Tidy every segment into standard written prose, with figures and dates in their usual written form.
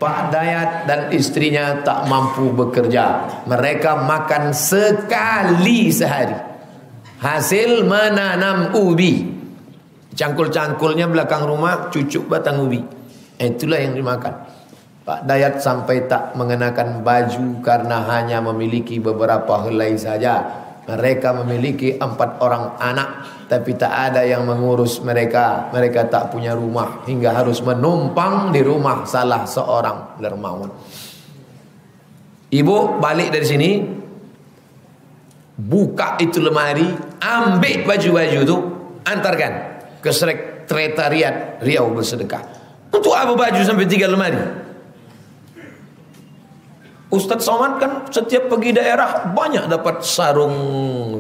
Pak Dayat dan istrinya tak mampu bekerja. Mereka makan sekali sehari. Hasil menanam ubi. Cangkul-cangkulnya belakang rumah cucuk batang ubi. Itulah yang dimakan. Pak Dayat sampai tak mengenakan baju karena hanya memiliki beberapa helai saja. Mereka memiliki 4 orang anak, tapi tak ada yang mengurus mereka. Mereka tak punya rumah hingga harus menumpang di rumah salah seorang dermawan. Ibu balik dari sini, buka itu lemari, ambil baju-baju itu, antarkan ke sekretariat Riau Bersedekah. Untuk apa baju sampai 3 lemari? Ustadz Somad kan setiap pergi daerah banyak dapat sarung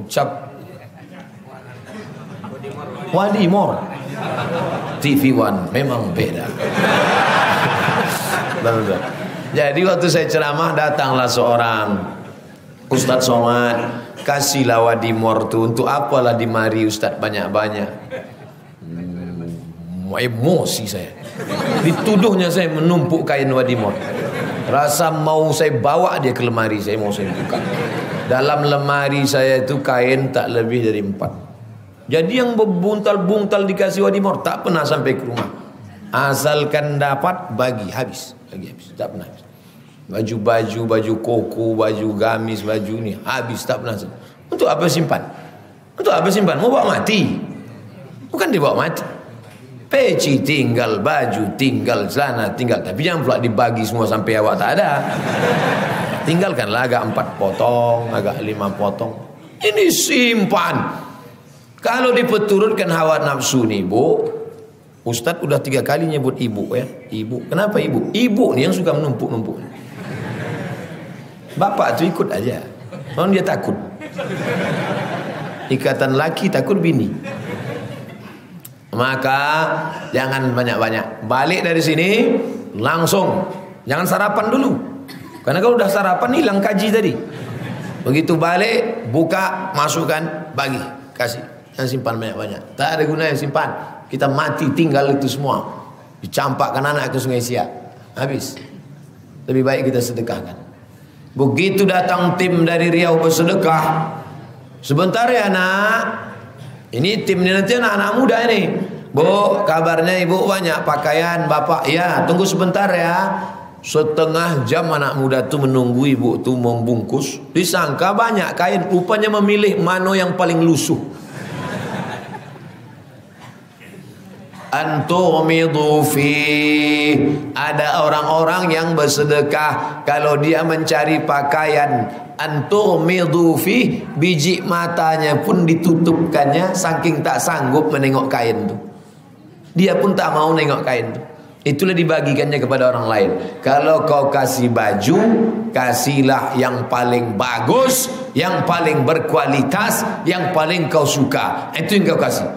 cap Wadimor. TV One memang beda. Jadi waktu saya ceramah datanglah seorang Ustadz Somad, kasihlah Wadimor tuh. Untuk apalah di mari Ustadz banyak-banyak. Emosi saya. Dituduhnya saya menumpuk kain Wadimor. Rasa mau saya bawa dia ke lemari saya, mau saya buka. Dalam lemari saya itu kain tak lebih dari 4. Jadi yang berbuntal-buntal dikasih Wadimor tak pernah sampai ke rumah. Asalkan dapat bagi habis, tak pernah habis. Baju koko, baju gamis, baju ini habis tak pernah. Untuk apa simpan? Untuk apa simpan? Mau bawa mati? Bukan dibawa mati. Peci tinggal, baju tinggal, celana tinggal. Tapi jangan pula dibagi semua sampai awak tak ada. Tinggalkanlah agak 4 potong, agak 5 potong. Ini simpan. Kalau dipeturutkan hawa nafsu nih bu, Ustadz udah 3 kali nyebut ibu ya. Ibu, kenapa ibu? Ibu nih yang suka menumpuk-numpuk. Bapak tuh ikut aja. Orang dia takut. Ikatan laki takut bini. Maka jangan banyak-banyak. Balik dari sini langsung, jangan sarapan dulu. Karena kalau udah sarapan hilang kaji tadi. Begitu balik, buka, masukkan, bagi, kasih. Jangan simpan banyak-banyak. Tak ada gunanya simpan. Kita mati tinggal itu semua. Dicampakkan anak ke Sungai Siak. Habis. Lebih baik kita sedekahkan. Begitu datang tim dari Riau Bersedekah. Sebentar ya nak. Ini tim ini nanti anak-anak muda ini. Bu, kabarnya ibu banyak pakaian bapak. Ya, tunggu sebentar ya. Setengah jam anak muda itu menunggu ibu itu membungkus. Disangka banyak kain. Rupanya memilih mana yang paling lusuh. Antumidu fi. Ada orang-orang yang bersedekah. Kalau dia mencari pakaian, antumidu fi, biji matanya pun ditutupkannya saking tak sanggup menengok kain tu. Dia pun tak mau nengok kain tu. Itulah dibagikannya kepada orang lain. Kalau kau kasih baju, kasihlah yang paling bagus, yang paling berkualitas, yang paling kau suka. Itu yang kau kasih.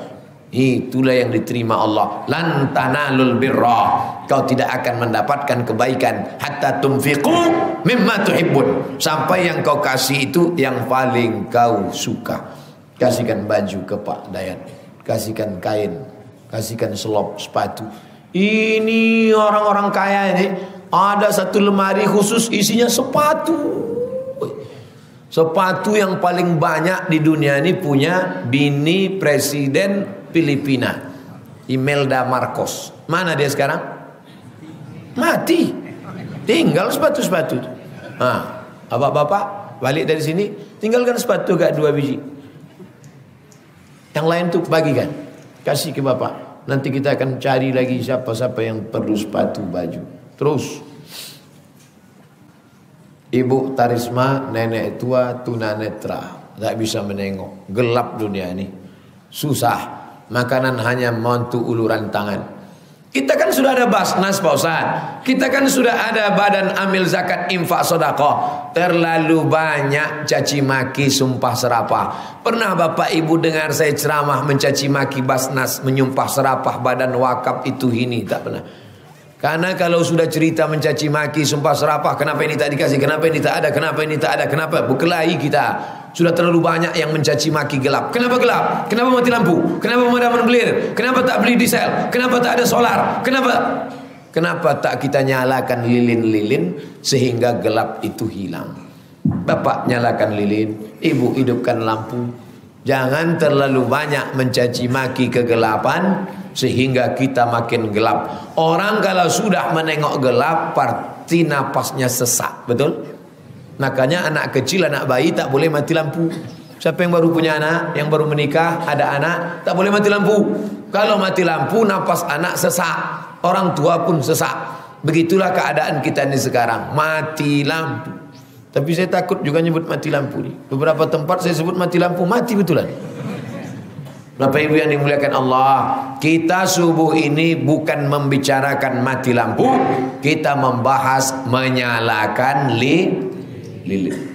Itulah yang diterima Allah. Lan tanalul birra. Kau tidak akan mendapatkan kebaikan hatta tunfiqu mimma tuhibbun. Sampai yang kau kasih itu yang paling kau suka. Kasihkan baju ke Pak Dayat, kasihkan kain, kasihkan selop sepatu. Ini orang-orang kaya ini ada satu lemari khusus isinya sepatu. Sepatu yang paling banyak di dunia ini punya bini presiden Filipina, Imelda Marcos. Mana dia sekarang? Mati. Tinggal sepatu-sepatu. Nah, bapak-bapak balik dari sini, tinggalkan sepatu gak 2 biji. Yang lain tuh bagikan, kasih ke bapak. Nanti kita akan cari lagi siapa-siapa yang perlu sepatu baju. Terus Ibu Tarisma, nenek tua tunanetra, tak bisa menengok, gelap dunia ini, susah. Makanan hanya mantu uluran tangan. Kita kan sudah ada Basnas Pak Ustaz. Kita kan sudah ada Badan Amil Zakat Infak Sedekah. Terlalu banyak caci maki, sumpah serapah. Pernah Bapak Ibu dengar saya ceramah mencaci maki Basnas, menyumpah serapah badan wakaf itu ini? Tak pernah. Karena kalau sudah cerita mencaci maki, sumpah serapah, kenapa ini tak dikasih, kenapa ini tak ada, kenapa ini tak ada, kenapa? Berkelahi kita. Sudah terlalu banyak yang mencaci maki gelap. Kenapa gelap? Kenapa mati lampu? Kenapa pemadaman belir? Kenapa tak beli diesel? Kenapa tak ada solar? Kenapa? Kenapa tak kita nyalakan lilin-lilin sehingga gelap itu hilang? Bapak nyalakan lilin, ibu hidupkan lampu. Jangan terlalu banyak mencaci maki kegelapan sehingga kita makin gelap. Orang kalau sudah menengok gelap pasti napasnya sesak, betul? Makanya anak kecil, anak bayi tak boleh mati lampu. Siapa yang baru punya anak, yang baru menikah, ada anak, tak boleh mati lampu. Kalau mati lampu, napas anak sesak, orang tua pun sesak. Begitulah keadaan kita ini sekarang, mati lampu. Tapi saya takut juga nyebut mati lampu nih. Beberapa tempat saya sebut mati lampu, mati betulan. Bapak Ibu yang dimuliakan Allah, kita subuh ini bukan membicarakan mati lampu, kita membahas menyalakan lilin.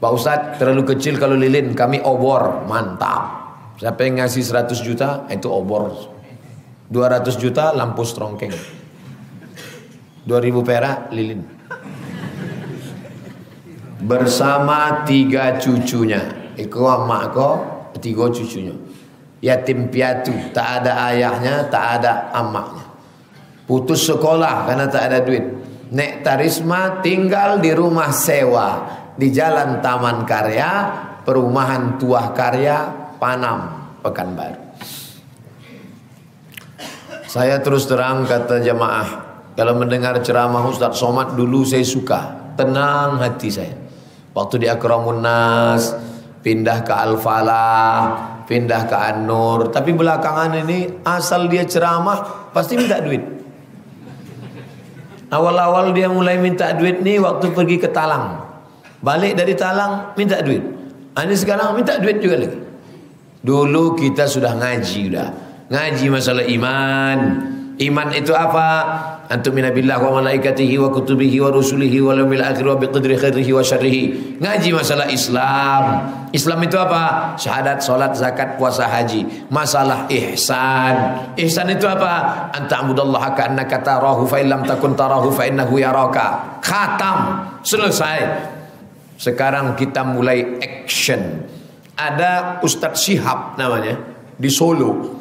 Pak Ustadz terlalu kecil kalau lilin, kami obor, mantap. Siapa yang ngasih 100 juta itu obor, 200 juta lampu strongkeng, 2000 perak lilin. Bersama 3 cucunya, iko mak ko 3 cucunya, yatim piatu, tak ada ayahnya, tak ada amaknya, putus sekolah karena tak ada duit. Nek Tarisma tinggal di rumah sewa di Jalan Taman Karya, Perumahan Tuah Karya, Panam, Pekanbaru. Saya terus terang kata jamaah, kalau mendengar ceramah Ustadz Somad dulu saya suka, tenang hati saya. Waktu di Akramun Nas, pindah ke Al-Falah, pindah ke An-Nur. Tapi belakangan ini asal dia ceramah pasti minta duit. Awal-awal dia mulai minta duit nih waktu pergi ke Talang. Balik dari Talang minta duit. Ini sekarang minta duit juga lagi. Dulu kita sudah ngaji udah. Ngaji masalah iman. Iman itu apa? Antum minabillah wa malaikatihi wa kutubihi wa rusulihi wa yaumil akhir wa biqadri khairihi wa syarrihi. Ngaji masalah Islam. Islam itu apa? Syahadat, salat, zakat, puasa, haji. Masalah ihsan. Ihsan itu apa? Anta'budallaha ka'annaka tarahu fa illam takun tarahu fa innahu yaraka. Khatam. Selesai. Sekarang kita mulai action. Ada Ustadz Syihab namanya di Solo.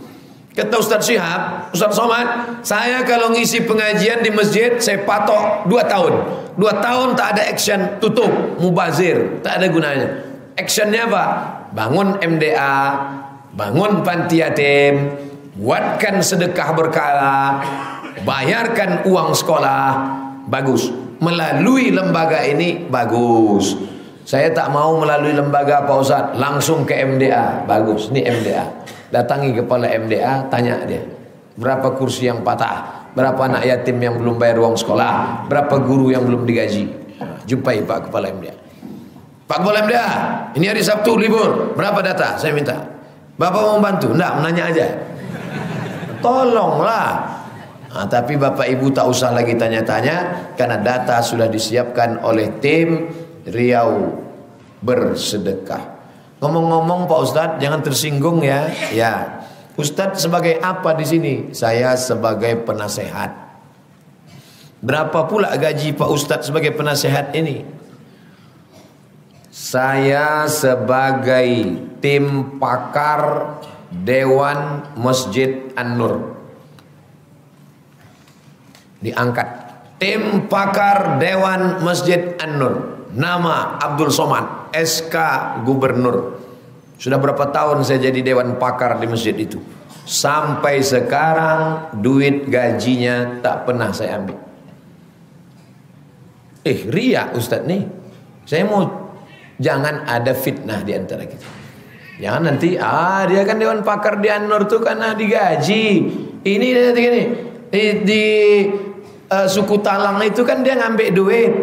Kata Ustadz Syihab, Ustadz Somad, saya kalau ngisi pengajian di masjid saya patok 2 tahun. 2 tahun tak ada action, tutup, mubazir, tak ada gunanya. Actionnya apa? Bangun MDA, bangun panti yatim, buatkan sedekah berkala, bayarkan uang sekolah, bagus. Melalui lembaga ini bagus. Saya tak mau melalui lembaga Pak Ustadz, langsung ke MDA, bagus. Ini MDA. Datangi kepala MDA, tanya dia, berapa kursi yang patah, berapa anak yatim yang belum bayar uang sekolah, berapa guru yang belum digaji. Jumpai Pak Kepala MDA. Pak Kepala MDA, ini hari Sabtu libur, berapa data? Saya minta. Bapak mau bantu? Enggak, menanya aja. Tolonglah. Nah, tapi Bapak Ibu tak usah lagi tanya-tanya, karena data sudah disiapkan oleh tim Riau Bersedekah. Ngomong-ngomong Pak Ustadz, jangan tersinggung ya. Ya, Ustadz sebagai apa di sini? Saya sebagai penasehat. Berapa pula gaji Pak Ustadz sebagai penasehat ini? Saya sebagai tim pakar Dewan Masjid An-Nur. Diangkat. Tim pakar Dewan Masjid An-Nur. Nama Abdul Somad, SK Gubernur. Sudah berapa tahun saya jadi dewan pakar di masjid itu. Sampai sekarang duit gajinya tak pernah saya ambil. Ria Ustadz nih. Saya mau jangan ada fitnah di antara kita. Jangan nanti dia kan dewan pakar di An-Nur tuh karena digaji. Ini nanti gini. Di suku Talang itu kan dia ngambil duit.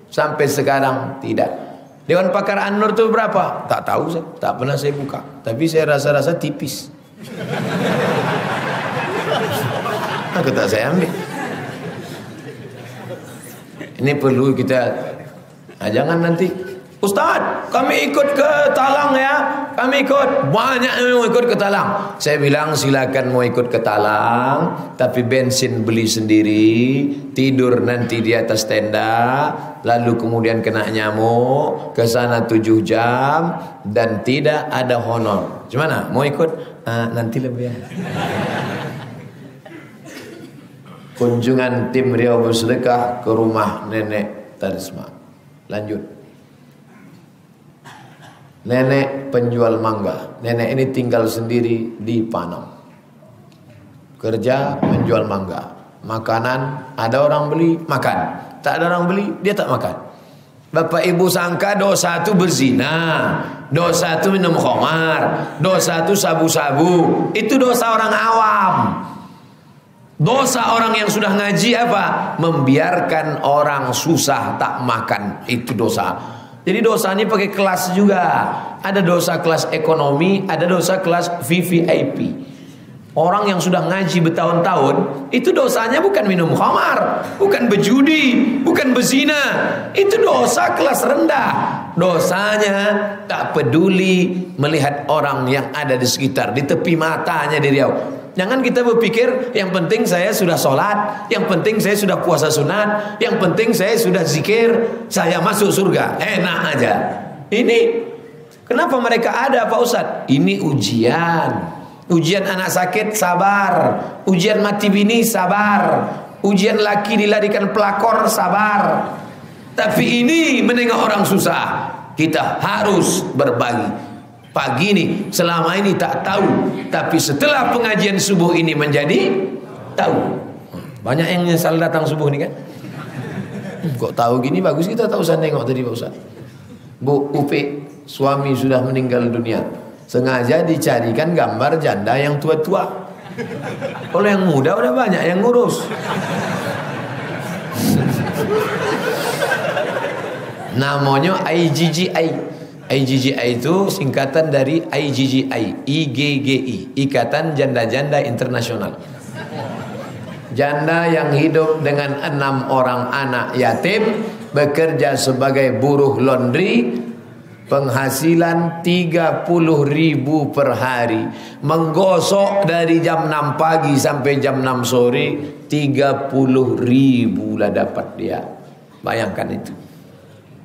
Sampai sekarang tidak. Dewan pakar An-Nur itu berapa? Tak tahu saya, tak pernah saya buka. Tapi saya rasa-rasa tipis. Aku tak saya ambil. Ini perlu kita. Jangan nanti Ustaz, kami ikut ke Talang ya. Kami ikut. Banyak yang mau ikut ke Talang. Saya bilang silakan mau ikut ke Talang, tapi bensin beli sendiri, tidur nanti di atas tenda, lalu kemudian kena nyamuk, ke sana 7 jam dan tidak ada honor. Gimana? Mau ikut? Nanti lebih ya. kunjungan tim Riau Bersedekah ke rumah Nenek Tarisma. Lanjut. Nenek penjual mangga. Nenek ini tinggal sendiri di Panam. Kerja menjual mangga. Makanan ada orang beli, makan. Tak ada orang beli, dia tak makan. Bapak ibu sangka dosa itu berzina, dosa itu minum khamar, dosa itu sabu-sabu. Itu dosa orang awam. Dosa orang yang sudah ngaji apa? Membiarkan orang susah tak makan. Itu dosa. Jadi dosa ini pakai kelas juga. Ada dosa kelas ekonomi, ada dosa kelas VVIP. Orang yang sudah ngaji bertahun-tahun, itu dosanya bukan minum khamar, bukan berjudi, bukan berzina. Itu dosa kelas rendah. Dosanya tak peduli melihat orang yang ada di sekitar, di tepi matanya di Riau. Jangan kita berpikir yang penting saya sudah sholat, yang penting saya sudah puasa sunat, yang penting saya sudah zikir, saya masuk surga. Enak aja. Ini kenapa mereka ada Pak Ustadz? Ini ujian. Ujian anak sakit, sabar. Ujian mati bini, sabar. Ujian laki dilarikan pelakor, sabar. Tapi ini menengok orang susah, kita harus berbagi. Pagi ini selama ini tak tahu, tapi setelah pengajian subuh ini menjadi tahu. Banyak yang nyesal datang subuh ini kan. Kok tahu gini, bagus kita tak usah nengok tadi Pak Ustaz. Bu Upi, suami sudah meninggal dunia. Sengaja dicarikan gambar janda yang tua-tua. Kalau yang muda udah banyak yang ngurus. Namanya IGGI. IGGI itu singkatan dari IGGI, IGGI, Ikatan Janda-Janda Internasional. Janda yang hidup dengan 6 orang anak yatim, bekerja sebagai buruh laundry, penghasilan 30.000 per hari, menggosok dari jam 6 pagi sampai jam 6 sore, 30.000 lah dapat dia. Bayangkan itu.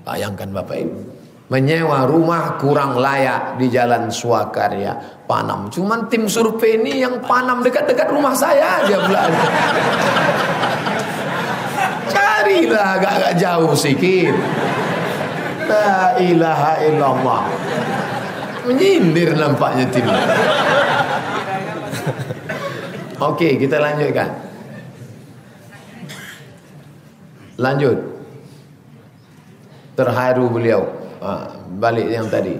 Bayangkan Bapak Ibu. Menyewa rumah kurang layak di Jalan Swakarya, Panam. Cuman tim survei ini yang Panam dekat-dekat rumah saya aja belanja. Carilah agak-agak jauh sikit. La ilaha illallah. Menyindir nampaknya tim. Oke, kita lanjutkan. Lanjut. Terharu beliau. Balik yang tadi.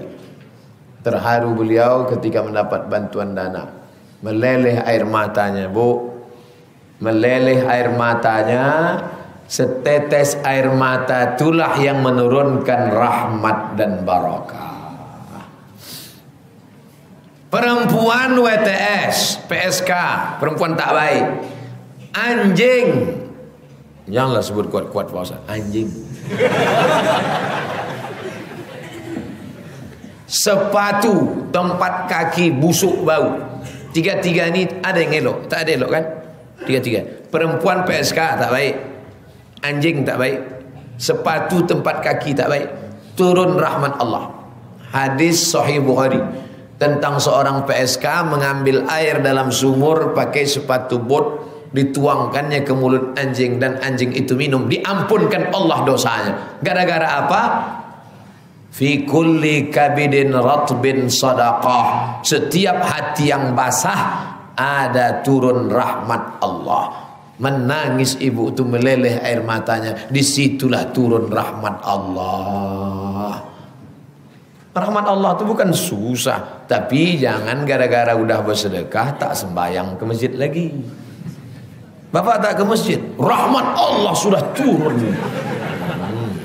Terharu beliau ketika mendapat bantuan dana. Meleleh air matanya, Bu. Meleleh air matanya. Setetes air mata itulah yang menurunkan rahmat dan barakah. Perempuan WTS, PSK, perempuan tak baik. Anjing. Janganlah sebut kuat-kuat Pak Ustaz. Anjing. Sepatu, tempat kaki busuk bau. Tiga-tiga ini ada yang elok, tak ada elok kan? Tiga-tiga. Perempuan PSK tak baik. Anjing tak baik, sepatu tempat kaki tak baik, turun rahmat Allah. Hadis Sahih Bukhari tentang seorang PSK mengambil air dalam sumur pakai sepatu bot, dituangkannya ke mulut anjing dan anjing itu minum, diampunkan Allah dosanya. Gara-gara apa? Fi kulli kabidin ratbin sadaqah. Setiap hati yang basah ada turun rahmat Allah. Menangis ibu itu, meleleh air matanya, disitulah turun rahmat Allah. Rahmat Allah itu bukan susah, tapi jangan gara-gara udah bersedekah tak sembahyang ke masjid lagi. Bapak tak ke masjid, rahmat Allah sudah turun.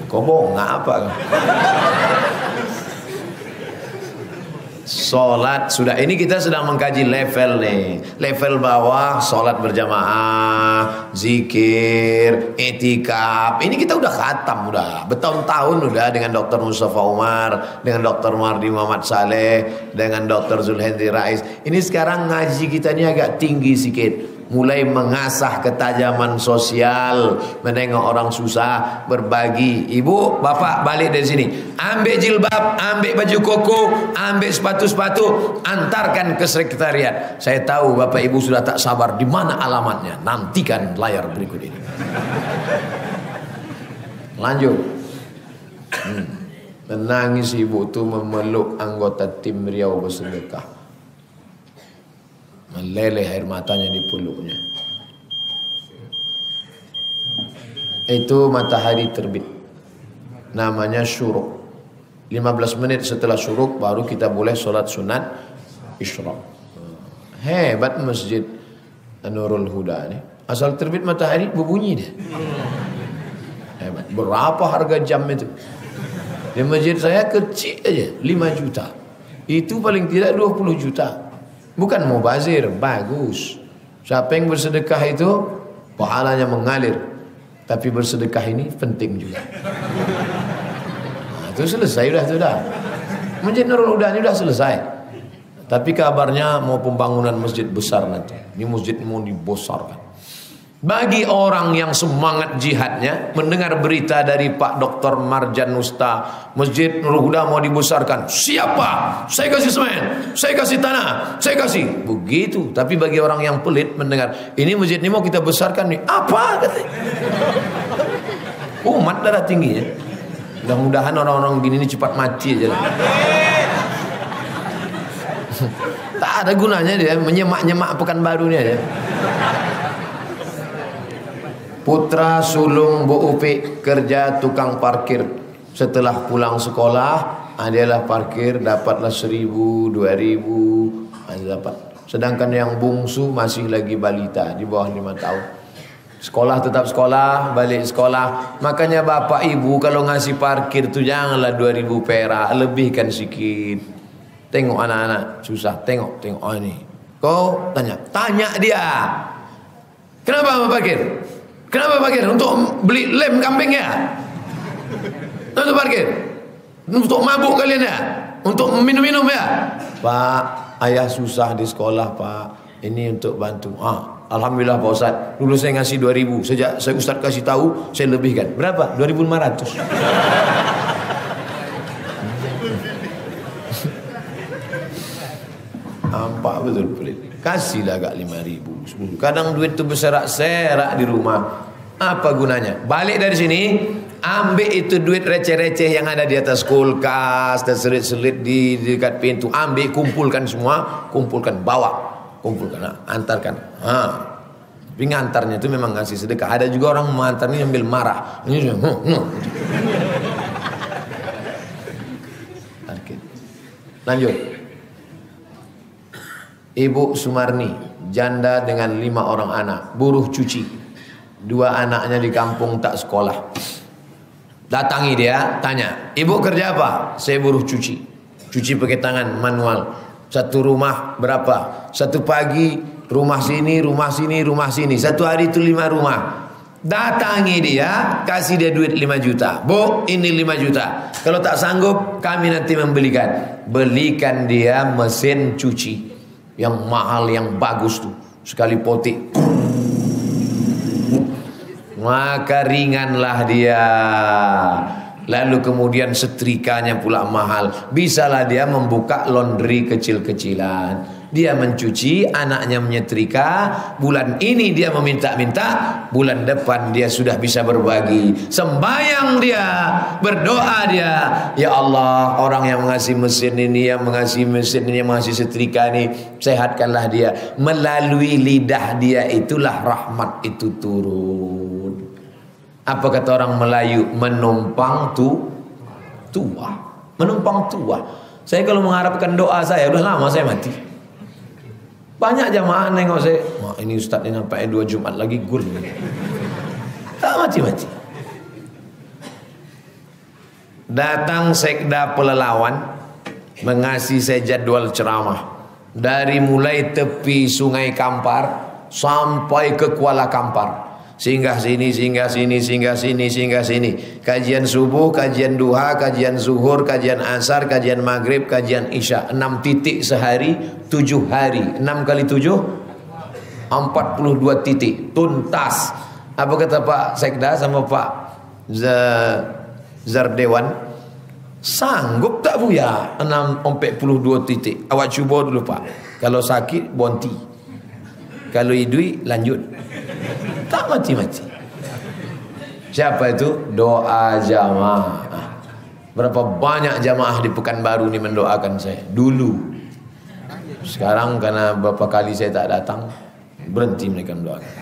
Kau bohong apa? Solat sudah, ini kita sedang mengkaji level nih. Level bawah solat berjamaah, zikir, etikaf. Ini kita udah khatam, udah bertahun-tahun udah dengan Dr. Mustafa Umar, dengan Dr. Mardi Muhammad Saleh, dengan Dr. Zulhendri Rais. Ini sekarang ngaji kita ini agak tinggi sikit. mulai mengasah ketajaman sosial, menengok orang susah, berbagi. Ibu, bapak balik dari sini, ambil jilbab, ambil baju koko, ambil sepatu-sepatu, antarkan ke sekretariat. Saya tahu bapak ibu sudah tak sabar. Di mana alamatnya? Nantikan layar berikut ini. Lanjut. Menangis ibu tu memeluk anggota tim Riau bersedekah. Meleleh air matanya di peluknya. Itu matahari terbit. Namanya syuruk. 15 menit setelah syuruk baru kita boleh solat sunat isyraq. Hebat masjid Nurul Huda ni. Asal terbit matahari berbunyi dia. Hebat. Berapa harga jam itu? Di masjid saya kecil aja 5 juta. Itu paling tidak 20 juta. Bukan mubazir, bagus. Siapa yang bersedekah itu pahalanya mengalir. Tapi bersedekah ini penting juga. Nah, itu selesai sudah. Masjid Nurul Huda ini sudah selesai. Tapi kabarnya mau pembangunan masjid besar nanti. Ini masjid mau dibesarkan. Bagi orang yang semangat jihadnya, mendengar berita dari Pak Dr. Marjan Nusta, Masjid Nurul Huda mau dibesarkan. Siapa? Saya kasih semen, saya kasih tanah, saya kasih. Begitu. Tapi bagi orang yang pelit mendengar, ini masjid ini mau kita besarkan nih. Apa? Katanya. Umat darah tinggi ya. Mudah-mudahan orang-orang gini ini cepat mati aja lah. Tak ada gunanya dia menyemak-nyemak Pekanbaru ini aja. Putra sulung Bu Upik kerja tukang parkir. Setelah pulang sekolah, adalah parkir dapatlah 1.000, 2.000, dapat. Sedangkan yang bungsu masih lagi balita di bawah 5 tahun. Sekolah tetap sekolah, balik sekolah. Makanya bapak ibu kalau ngasih parkir tuh janganlah 2.000 perak, lebihkan sikit. Tengok anak-anak susah, tengok oh ini. Kau tanya dia. Kenapa mau parkir? Kenapa parkir? Untuk beli lem kambing ya? Untuk parkir? Untuk mabuk kalian ya? Untuk minum-minum ya? Pak, ayah susah di sekolah pak. Ini untuk bantu. Alhamdulillah Pak Ustaz. Dulu saya ngasih 2.000. Sejak saya Ustaz kasih tahu, saya lebihkan. Berapa? 2.500. Nampak betul pelit. Kasihlah agak 5.000, 10. Kadang duit tu berserak-serak di rumah. Apa gunanya? Balik dari sini, ambil itu duit receh-receh yang ada di atas kulkas, terselit-selit di dekat pintu. Ambil, kumpulkan semua, bawa. Antarkan. Tapi ngantarnya itu memang ngasih sedekah. Ada juga orang mengantarnya sambil marah. Lanjut. Ibu Sumarni, janda dengan 5 orang anak, buruh cuci. 2 anaknya di kampung tak sekolah. Datangi dia, tanya, ibu kerja apa? Saya buruh cuci. Cuci pakai tangan, manual. Satu rumah berapa? Satu pagi, rumah sini, rumah sini, rumah sini. Satu hari itu 5 rumah. Datangi dia, kasih dia duit 5 juta. Bu, ini 5 juta. Kalau tak sanggup, kami nanti membelikan. Belikan dia mesin cuci. Yang mahal, yang bagus tuh. Sekali potik, maka ringanlah dia. Lalu kemudian setrikanya pula mahal. Bisalah dia membuka laundry kecil-kecilan. Dia mencuci, anaknya menyetrika. Bulan ini dia meminta-minta, bulan depan dia sudah bisa berbagi. Sembayang dia, berdoa dia, ya Allah, orang yang mengasih mesin ini, yang mengasih mesin ini, yang mengasih setrika ini, sehatkanlah dia. Melalui lidah dia itulah rahmat itu turun. Apa kata orang Melayu? Menumpang tua. Menumpang tua. Saya kalau mengharapkan doa saya, udah lama saya mati. Banyak jamaah nengok saya, wah ini ustaz ini sampai 2 Jumat lagi gur. Tak mati-mati. Datang sekda Pelelawan, mengasih saya jadwal ceramah. Dari mulai tepi Sungai Kampar sampai ke Kuala Kampar. Singgah sini, singgah sini, singgah sini, singgah sini. Kajian subuh, kajian duha, kajian zuhur, kajian asar, kajian maghrib, kajian isya. 6 titik sehari, 7 hari. 6 kali 7 42 titik tuntas. Apa kata Pak Sekda sama Pak Zardewan? Sanggup tak Buya 42 titik? Awak cuba dulu Pak. Kalau sakit bonti, kalau idui lanjut. Tak mati-mati. Siapa itu? Doa jamaah. Berapa banyak jamaah di Pekanbaru ni mendoakan saya dulu. Sekarang karena beberapa kali saya tak datang, berhenti mereka mendoakan.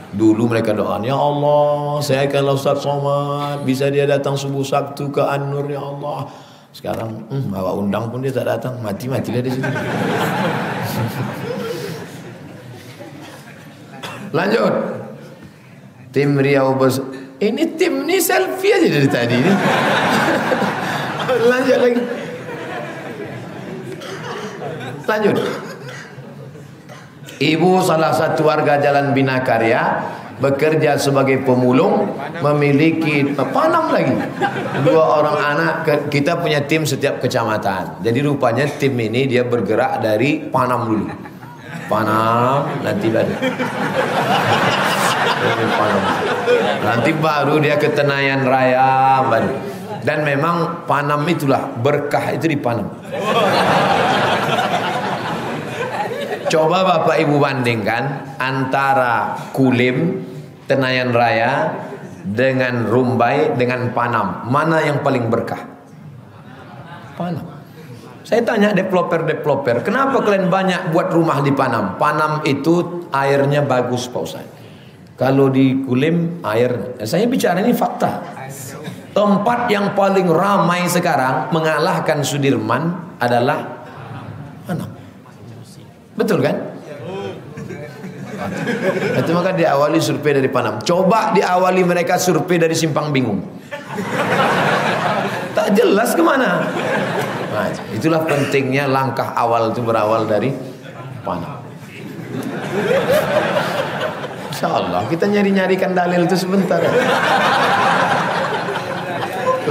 Dulu mereka doa, ya Allah, saya kalau Ustaz Somad bisa dia datang subuh Sabtu ke An-Nur ya Allah. Sekarang bawa undang pun dia tak datang, mati-matilah di situ. Lanjut. Tim Riau ini tim ni selfie aja dari tadi ni. Lanjut lagi. Lanjut. Ibu salah satu warga Jalan Bina Karya bekerja sebagai pemulung, memiliki panam lagi 2 orang anak. Kita punya tim setiap kecamatan. Jadi rupanya tim ini dia bergerak dari Panam dulu. Panam nanti baru Panam. Nanti baru dia ke Tenayan Raya baru. Dan memang Panam itulah berkah itu di Panam. Coba Bapak Ibu bandingkan antara Kulim, Tenayan Raya dengan Rumbai dengan Panam. Mana yang paling berkah? Panam. Saya tanya developer, kenapa kalian banyak buat rumah di Panam? Panam itu airnya bagus Pak Ustaz. Kalau di Kulim air, saya bicara ini fakta. Tempat yang paling ramai sekarang mengalahkan Sudirman adalah Panam. Betul kan? Itu maka diawali survei dari Panam. Coba diawali mereka survei dari Simpang Bingung. Tak jelas kemana. Nah, itulah pentingnya langkah awal itu berawal dari Panam. InsyaAllah kita nyari-nyarikan dalil itu sebentar.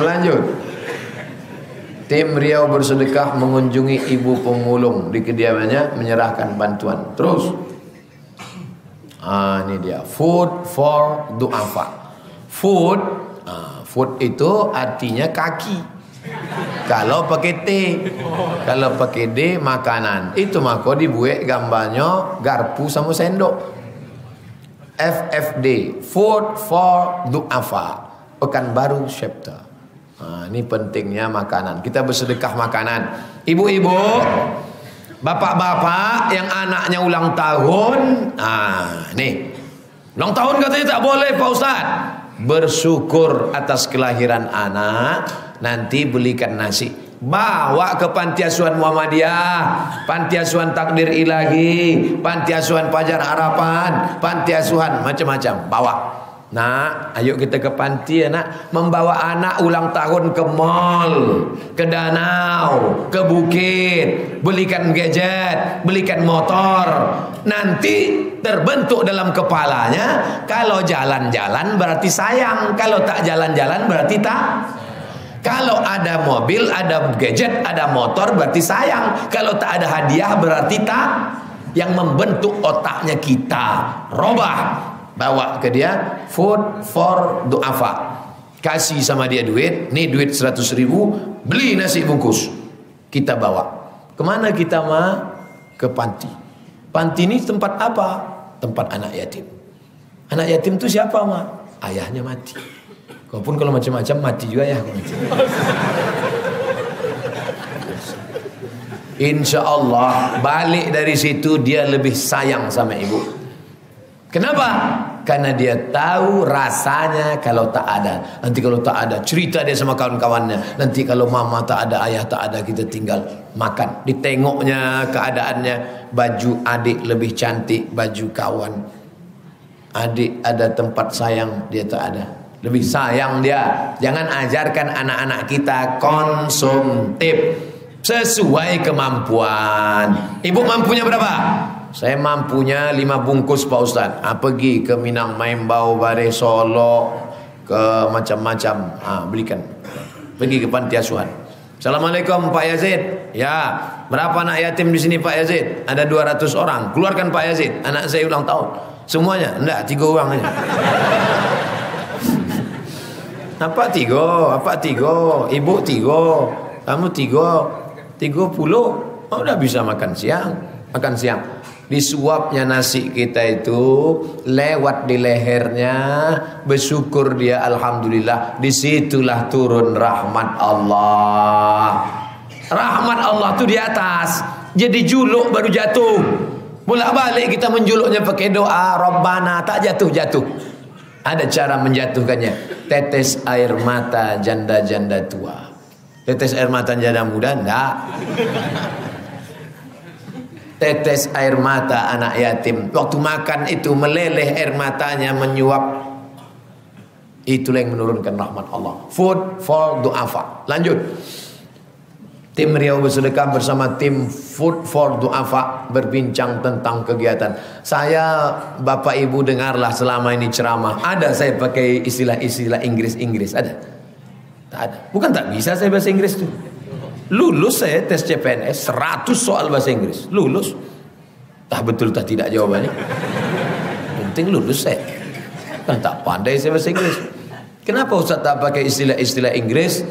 Lanjut. Tim Riau bersedekah mengunjungi ibu pemulung di kediamannya menyerahkan bantuan. Terus, ini dia food for du'afa. Food itu artinya kaki. Kalau pakai T, kalau pakai D makanan. Itu maka dibuat gambarnya garpu sama sendok. FFD, food for du'afa. Pekanbaru chapter. Ini pentingnya makanan. Kita bersedekah makanan. Ibu-ibu, bapak-bapak yang anaknya ulang tahun, nih ulang tahun katanya tak boleh Pak Ustaz. Bersyukur atas kelahiran anak, nanti belikan nasi, bawa ke panti asuhan Muhammadiyah, panti asuhan Takdir Ilahi, panti asuhan Fajar Harapan, panti asuhan macam-macam, bawa. Nak, ayo kita ke panti ya nak. Membawa anak ulang tahun ke mall, ke danau, ke bukit, belikan gadget, belikan motor. Nanti terbentuk dalam kepalanya, kalau jalan-jalan berarti sayang, kalau tak jalan-jalan berarti tak. Kalau ada mobil, ada gadget, ada motor berarti sayang, kalau tak ada hadiah berarti tak. Yang membentuk otaknya kita robah. Bawa ke dia food for du'afa. Kasih sama dia duit. Nih duit 100.000, beli nasi bungkus. Kita bawa. Kemana kita ke panti. Panti ini tempat apa? Tempat anak yatim. Anak yatim itu siapa Ayahnya mati. Walaupun kalau macam-macam mati juga ya. Insya Allah balik dari situ dia lebih sayang sama ibu. Kenapa? Karena dia tahu rasanya kalau tak ada. Nanti kalau tak ada, cerita dia sama kawan-kawannya. Nanti kalau mama tak ada, ayah tak ada, kita tinggal makan. Ditengoknya keadaannya, baju adik lebih cantik, baju kawan. Adik ada tempat sayang, dia tak ada. Lebih sayang dia. Jangan ajarkan anak-anak kita konsumtif. Sesuai kemampuan. Ibu mampunya berapa? Saya mampunya 5 bungkus Pak Ustaz. Pergi ke Minang Maimbau, Bare Solo, ke macam-macam. Belikan. Pergi ke panti asuhan. Assalamualaikum Pak Yazid. Ya, berapa anak yatim di sini Pak Yazid? Ada 200 orang. Keluarkan Pak Yazid. Anak saya ulang tahun. Semuanya? Enggak, 3 orang aja. Apa 3? Apa 3? Ibu 3. Kamu 3. 30. Oh, udah bisa makan siang. Makan siang. Disuapnya nasi kita itu lewat di lehernya, bersyukur dia alhamdulillah. Disitulah turun rahmat Allah. Rahmat Allah tuh di atas. Jadi juluk baru jatuh. Bolak-balik kita menjuluknya pakai doa Rabbana, tak jatuh-jatuh. Ada cara menjatuhkannya. Tetes air mata janda-janda tua. Tetes air mata janda muda enggak. Tetes air mata anak yatim. Waktu makan itu meleleh air matanya, menyuap. Itulah yang menurunkan rahmat Allah. Food for du'afa. Lanjut. Tim Riau Bersedekah bersama tim Food for Du'afa berbincang tentang kegiatan. Saya, Bapak Ibu dengarlah selama ini ceramah. Ada saya pakai istilah-istilah Inggris-Inggris? Ada? Tak ada. Bukan tak bisa saya bahasa Inggris tuh. Lulus saya tes CPNS 100 soal bahasa Inggris. Lulus. Tak betul tak tidak jawabannya. Penting lulus saya. Kan tak pandai saya bahasa Inggris. Kenapa Ustaz tak pakai istilah-istilah Inggris?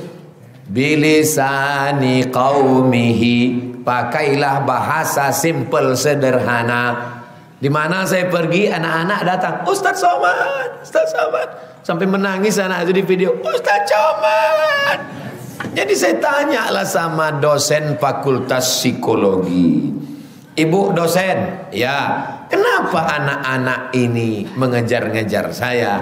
Bilisani qaumihi. Pakailah bahasa simple sederhana. Di mana saya pergi anak-anak datang, Ustaz Somad, Ustaz Somad. Sampai menangis anak itu di video, Ustaz Somad. Jadi saya tanyalah sama dosen fakultas psikologi. Ibu dosen, ya, kenapa anak-anak ini mengejar-ngejar saya?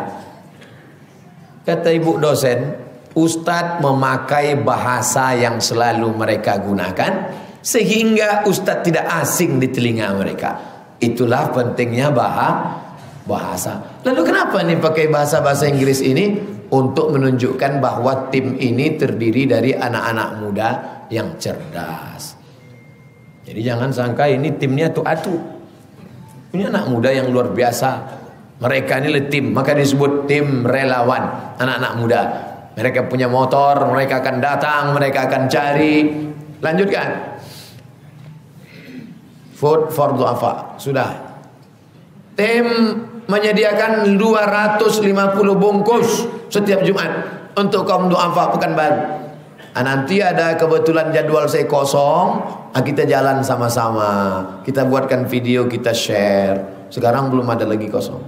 Kata ibu dosen, Ustadz memakai bahasa yang selalu mereka gunakan, sehingga Ustadz tidak asing di telinga mereka. Itulah pentingnya bahasa. Lalu kenapa nih pakai bahasa-bahasa Inggris ini? Untuk menunjukkan bahwa tim ini terdiri dari anak-anak muda yang cerdas. Jadi jangan sangka ini timnya atu-atu. Ini anak muda yang luar biasa. Mereka ini tim, maka disebut tim relawan, anak-anak muda. Mereka punya motor, mereka akan datang, mereka akan cari. Lanjutkan. Food for Du'afa. Sudah. Tim menyediakan 250 bungkus setiap Jumat untuk kaum du'afa Pekanbaru. Nanti ada kebetulan jadwal saya kosong, kita jalan sama-sama. Kita buatkan video, kita share. Sekarang belum ada lagi kosong.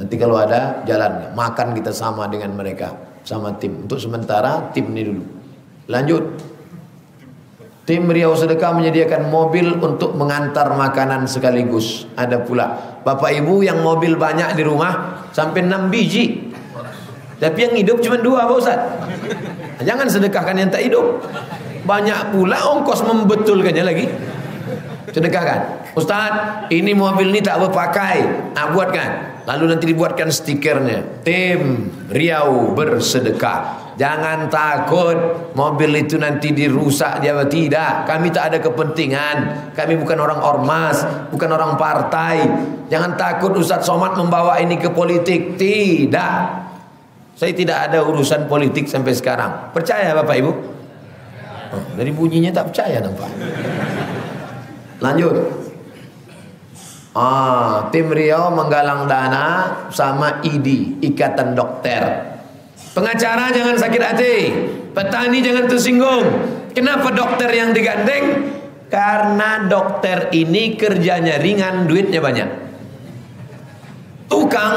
Nanti kalau ada jalan, makan kita sama dengan mereka, sama tim. Untuk sementara tim ini dulu. Lanjut. Tim Riau Sedekah menyediakan mobil untuk mengantar makanan sekaligus. Ada pula Bapak Ibu yang mobil banyak di rumah sampai 6 biji. Tapi yang hidup cuma 2 Pak Ustaz. Jangan sedekahkan yang tak hidup. Banyak pula ongkos membetulkannya lagi. Sedekahkan. Ustaz, ini mobil ini tak berpakai. Buatkan. Lalu nanti dibuatkan stikernya. Tim Riau Bersedekah. Jangan takut mobil itu nanti dirusak dia. Tidak, kami tak ada kepentingan. Kami bukan orang ormas, bukan orang partai. Jangan takut Ustaz Somad membawa ini ke politik. Tidak, saya tidak ada urusan politik sampai sekarang. Percaya Bapak Ibu? Dari bunyinya tak percaya nampak. Lanjut. Tim Riau menggalang dana sama ID, Ikatan Dokter. Pengacara jangan sakit hati, petani jangan tersinggung. Kenapa dokter yang digandeng? Karena dokter ini kerjanya ringan, duitnya banyak. Tukang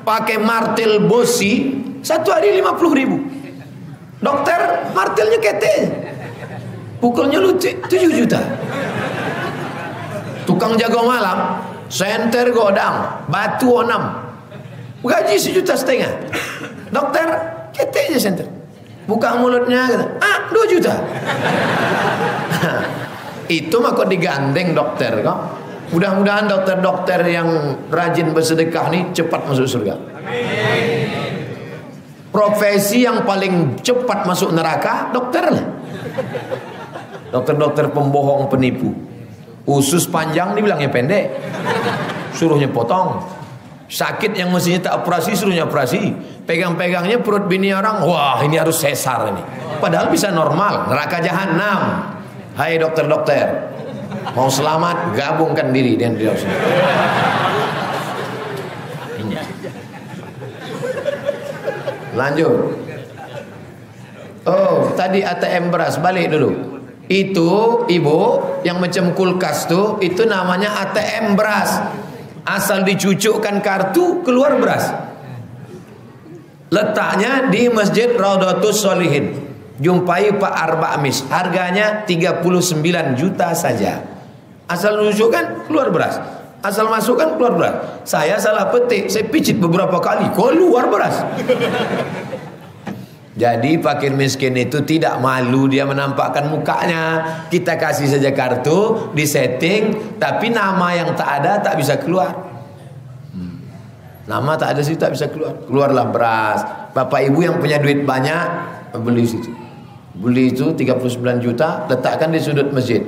pakai martil bosi 1 hari 50.000. Dokter martilnya kete, pukulnya lucu 7 juta. Tukang jago malam, senter godang, batu 6, gaji 1,5 juta. Dokter kete aja senter, buka mulutnya kata, 2 juta. Itu mah kok digandeng dokter kok. Mudah-mudahan dokter-dokter yang rajin bersedekah nih cepat masuk surga. Profesi yang paling cepat masuk neraka dokter lah. Dokter-dokter pembohong, penipu. Usus panjang dibilangnya pendek, suruhnya potong. Sakit yang mestinya tak operasi suruhnya operasi. Pegang-pegangnya perut bini orang, wah ini harus sesar ini. Padahal bisa normal, neraka jahanam. Hai dokter-dokter, mau selamat gabungkan diri dengan beliau sendiri. Lanjut. Oh, tadi ATM beras, balik dulu. Itu ibu yang macam kulkas tuh, itu namanya ATM beras. Asal dicucukkan kartu keluar beras. Letaknya di Masjid Raudatus Sholihin. Jumpai Pak Arba'mis. Harganya 39 juta saja. Asal dicucukkan keluar beras. Asal masukkan keluar beras. Saya salah petik, saya picit beberapa kali, keluar beras. Jadi fakir miskin itu tidak malu dia menampakkan mukanya. Kita kasih saja kartu, disetting, tapi nama yang tak ada tak bisa keluar. Nama tak ada situ tak bisa keluar. Keluarlah beras. Bapak ibu yang punya duit banyak, beli situ. Beli itu 39 juta, letakkan di sudut masjid.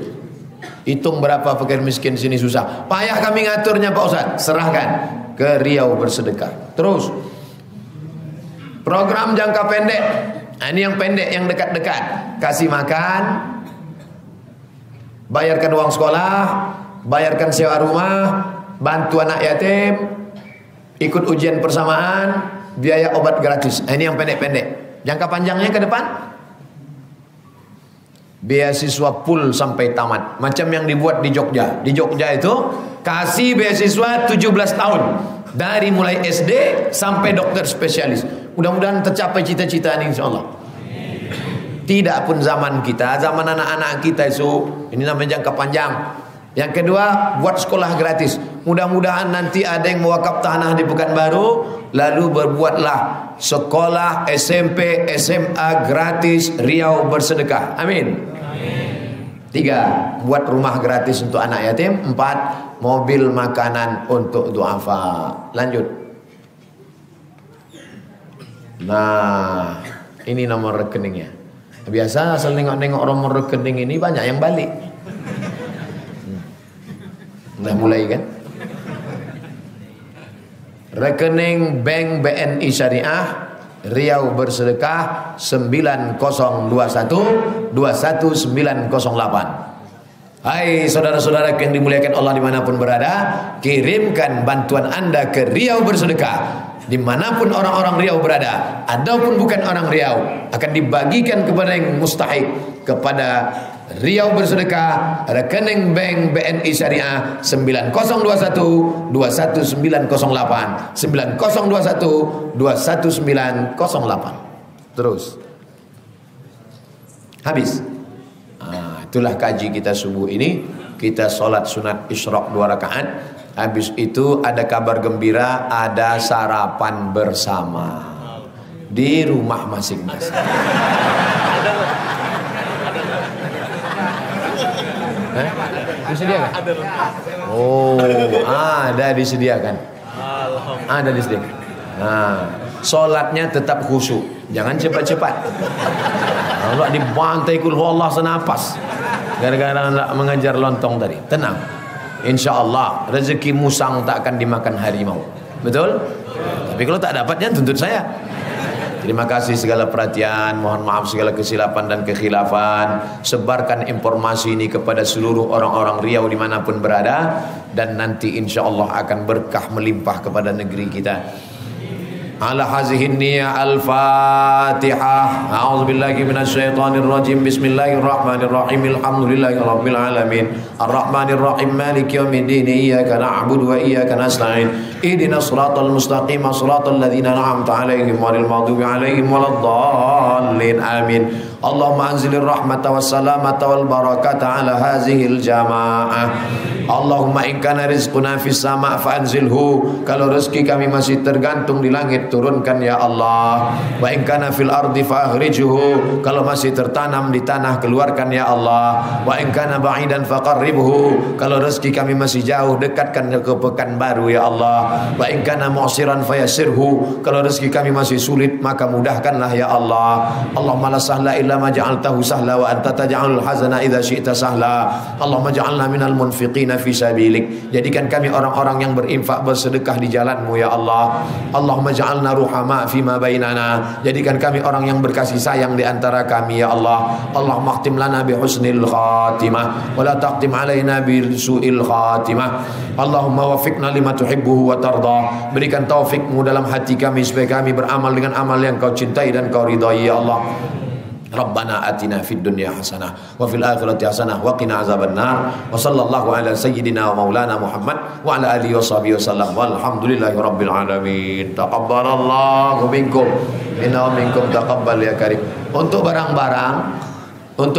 Hitung berapa fakir miskin sini susah. Payah kami ngaturnya Pak Ustaz. Serahkan ke Riau Bersedekah. Terus program jangka pendek. Nah, ini yang pendek, yang dekat-dekat. Kasih makan, bayarkan uang sekolah, bayarkan sewa rumah, bantu anak yatim, ikut ujian persamaan, biaya obat gratis. Nah, ini yang pendek-pendek. Jangka panjangnya ke depan, beasiswa full sampai tamat. Macam yang dibuat di Jogja. Di Jogja itu kasih beasiswa 17 tahun. Dari mulai SD sampai dokter spesialis. Mudah-mudahan tercapai cita-cita ini insyaAllah. Tidak pun zaman kita, zaman anak-anak kita itu, ini namanya jangka panjang. Yang kedua, buat sekolah gratis. Mudah-mudahan nanti ada yang mewakaf tanah di Pekanbaru, lalu berbuatlah sekolah SMP, SMA gratis Riau Bersedekah. Amin. 3, buat rumah gratis untuk anak yatim. 4, mobil makanan untuk duafa. Lanjut. Nah, ini nomor rekeningnya. Biasa asal nengok-nengok nomor rekening ini banyak yang balik. Udah mulai kan? Rekening Bank BNI Syariah Riau Bersedekah 9021 21908. Hai saudara-saudara yang dimuliakan Allah dimanapun berada, kirimkan bantuan Anda ke Riau Bersedekah. Dimanapun orang-orang Riau berada, ataupun bukan orang Riau, akan dibagikan kepada yang mustahik, kepada Riau Bersedekah, rekening Bank BNI Syariah 9021 21908 9021 21908. Terus habis. Itulah kaji kita subuh ini. Kita sholat sunat isyraq 2 rakaat. Habis itu ada kabar gembira, ada sarapan bersama di rumah masing-masing. Disediakan? Oh, ada disediakan. Ada disediakan. Nah, sholatnya tetap khusyuk, jangan cepat-cepat. Kalau dibantai kul Allah senapas, gara-gara nak mengajar lontong tadi. Tenang, insya Allah rezeki musang tak akan dimakan harimau. Betul? Tapi kalau tak dapatnya tuntut saya. Terima kasih segala perhatian, mohon maaf segala kesilapan dan kekhilafan. Sebarkan informasi ini kepada seluruh orang-orang Riau dimanapun berada, dan nanti insya Allah akan berkah melimpah kepada negeri kita. Ala hazihin niyah al-fatihah. A'udzubillahi minasyaitonirrajim. Bismillahirrahmanirrahim. Alhamdulillahi rabbil alamin. Ar-rahmanirrahim. Maliki yaumiddin. Iyyaka na'budu wa iyyaka nasta'in. Ihdinas siratal mustaqim. Siratal ladzina an'amta 'alaihim ghairil maghdubi 'alaihim waladdallin. Amin. Allahumma anzilir rahmata was salamata wal barakata ala hazihil jamaah. Allahumma in kana rizquna fis sama' fa anzilhu. Kalau rezeki kami masih tergantung di langit, turunkan ya Allah. Wa in kana fil ardi fa akhrijhu. Kalau masih tertanam di tanah, keluarkan ya Allah. Wa in kana ba'idan faqarrib qarribhu, kalau rezeki kami masih jauh dekatkan ke Pekanbaru ya Allah. Wa in kana mu'siran fayassirhu, kalau rezeki kami masih sulit maka mudahkanlah ya Allah. Allahumma la sahla illa ma ja'altahu sahla wa anta taj'alul hazana idza syi'ta sahla. Allahumma ja'alna minal munfiqina fi sabilik, jadikan kami orang-orang yang berinfak bersedekah di jalanmu ya Allah. Allahumma ja'alna ruhama fima bainana, jadikan kami orang yang berkasih sayang di antara kami ya Allah. Allahumma khtim lana bi husnil khatimah wa la taqtim alaina bi su'il khatimah. Allahumma wafiqna lima tuhibbuhu wa tarda, berikan taufikmu dalam hati kami supaya kami beramal dengan amal yang kau cintai dan kau ridhai ya Allah. Rabbana atina fid dunya hasanah wa fil akhirati hasanah wa qina azabannar. Wa sallallahu ala sayyidina wa maulana Muhammad wa ala alihi wa sahbihi wasallam. Walhamdulillahi rabbil alamin. Taqabbalallahu minkum inna minkum taqabbal ya karim. Untuk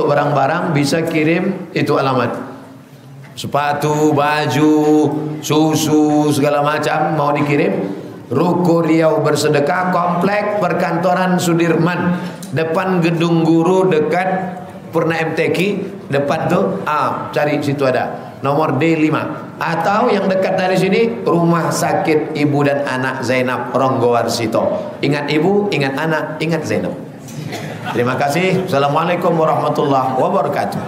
barang-barang bisa kirim itu alamat. Sepatu, baju, susu segala macam mau dikirim. Ruko Riau Bersedekah, Komplek Perkantoran Sudirman, depan Gedung Guru dekat Purna MTQ, depan tuh cari situ ada nomor D5. Atau yang dekat dari sini Rumah Sakit Ibu dan Anak Zainab Ronggowarsito. Ingat ibu, ingat anak, ingat Zainab. Terima kasih. Assalamualaikum warahmatullahi wabarakatuh.